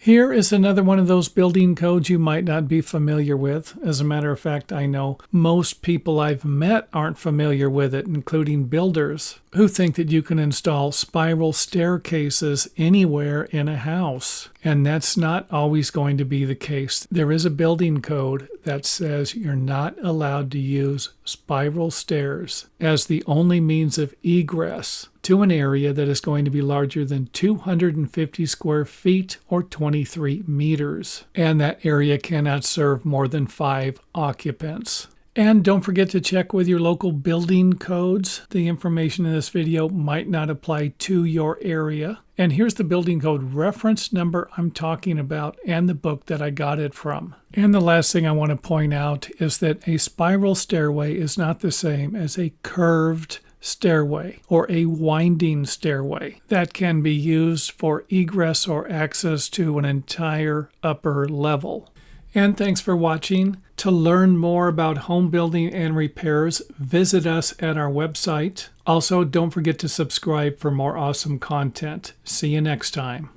Here is another one of those building codes you might not be familiar with. As a matter of fact, I know most people I've met aren't familiar with it, including builders who think that you can install spiral staircases anywhere in a house. And that's not always going to be the case. There is a building code that says you're not allowed to use spiral stairs as the only means of egress to an area that is going to be larger than 250 square feet or 23 meters. And that area cannot serve more than 5 occupants. And don't forget to check with your local building codes. The information in this video might not apply to your area. And here's the building code reference number I'm talking about and the book that I got it from. And the last thing I want to point out is that a spiral stairway is not the same as a curved stairway or a winding stairway that can be used for egress or access to an entire upper level. And thanks for watching. To learn more about home building and repairs, visit us at our website. Also, don't forget to subscribe for more awesome content. See you next time.